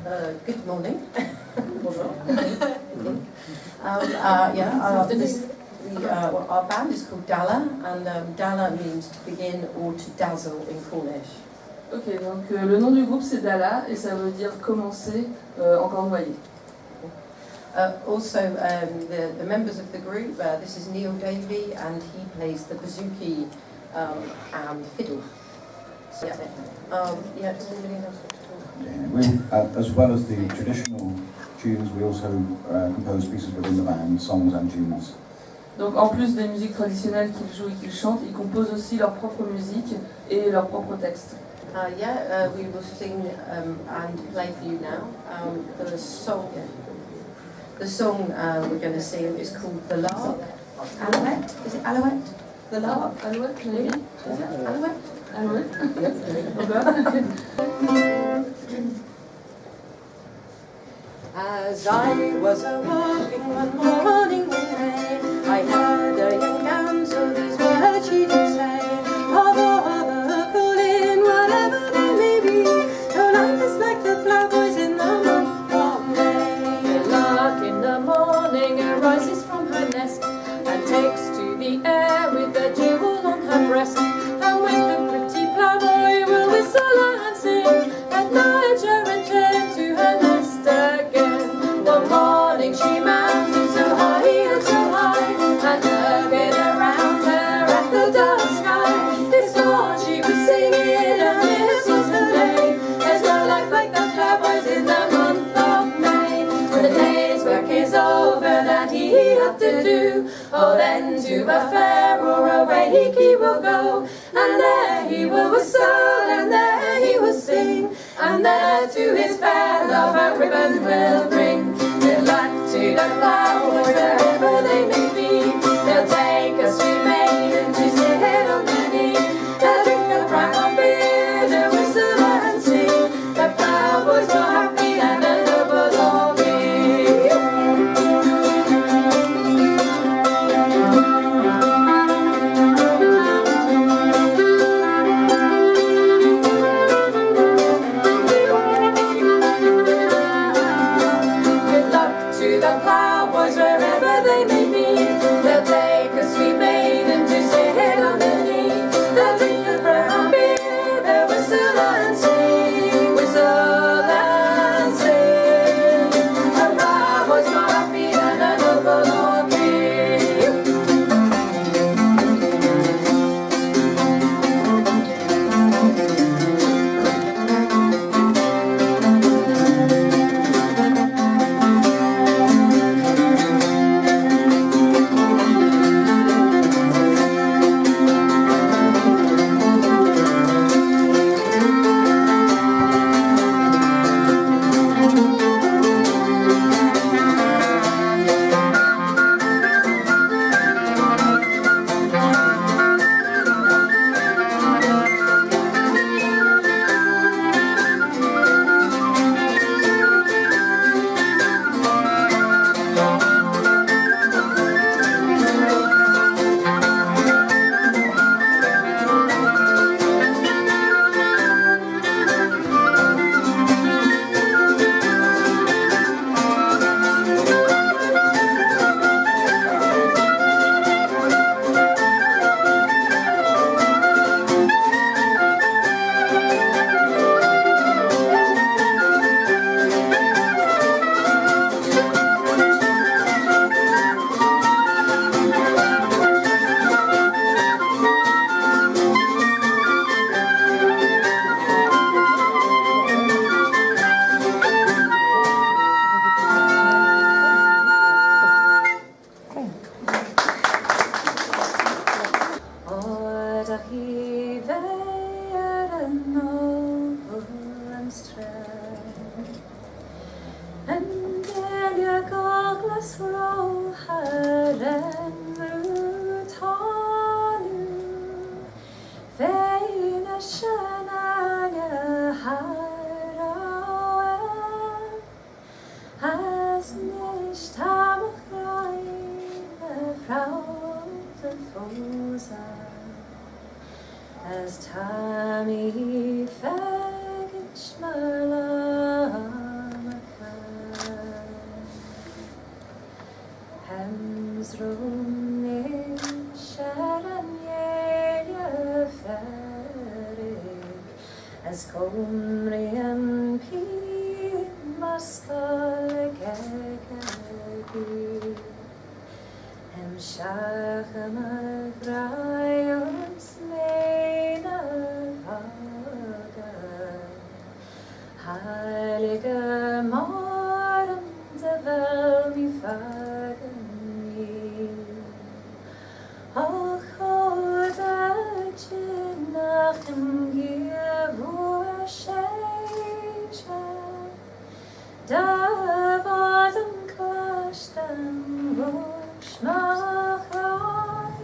Good morning. Bonjour. Our band is called Dala, and Dala means to begin or to dazzle in Cornish. Ok, donc le nom du groupe c'est Dala et ça veut dire commencer en cornouaillais. The members of the group, this is Neil Davey, and he plays the bouzouki and fiddle. So, does anybody else want to talk? We, as well as the traditional tunes, we also compose pieces within the band, songs and tunes. Donc en plus des musiques traditionnelles qu'ils jouent et qu'ils chantent, ils composent aussi leur propre musique et leurs propres textes. We will sing and play for you now. The song we're going to sing is called The Lark. Alouette? Is it Alouette? The Lark? Alouette, maybe? Is it Alouette? Alouette. As I was walking one morning with rain, I heard a young damsel these words she did say. Oh, call in whatever they may be, your life is like the ploughboys in the month of May. The lark in the morning arises from her nest and takes to the air with a jewel on her breast. And when the pretty ploughboy will whistle and sing, at night she return to her nest again. One morning she mounted so high and so high, and looking around her at the dark sky. This morn she was singing, and this was her day. There's no life like the ploughboys in the month of May. When the day's work is over that he had to do, oh then to a fair or a wake he will go. And there he will whistle, and there he will sing, and there to his fair love a ribbon will bring. Good luck to the flowers wherever they may be. They'll take a sweet maiden to sit on their knee. They'll drink the brown beer, they'll whistle and sing. The ploughboys were happy and the noble all be. The ploughboys wherever they may be, they'll take a sweet maiden to sit on their knee. They'll drink the brown beer, they'll whistle and sing, whistle and sing. The ploughboys are happy and a noble all be. As Tommy faggot my love Tronen kärran gäller färdig as komrien pimma skal gagagi hem shachma grayons meina vaga heilige morgen de vel mi fagen Och hoda nach gevor shecha da var den kosten rush machai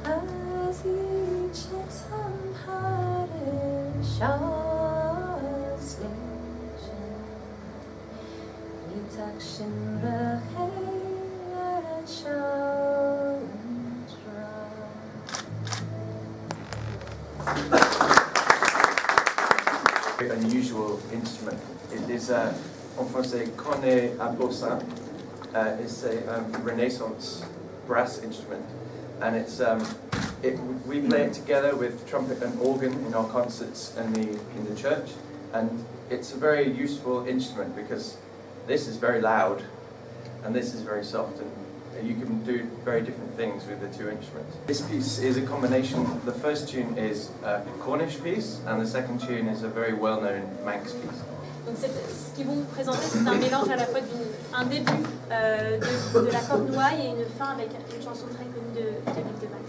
as each some hare shas Action Very unusual instrument. It is, en français, cornet à bossin. It's a Renaissance brass instrument, and we play it together with trumpet and organ in our concerts in the church, and it's a very useful instrument because this is very loud and this is very soft, and you can do very different things with the two instruments. This piece is a combination. The first tune is a Cornish piece and the second tune is a very well-known Manx piece. Donc ce qu'ils vont vous présenter, c'est un mélange à la fois d'un début de la cornouaille et une fin avec une chanson très connue de Luc de Manx.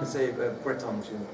It's a Breton tune.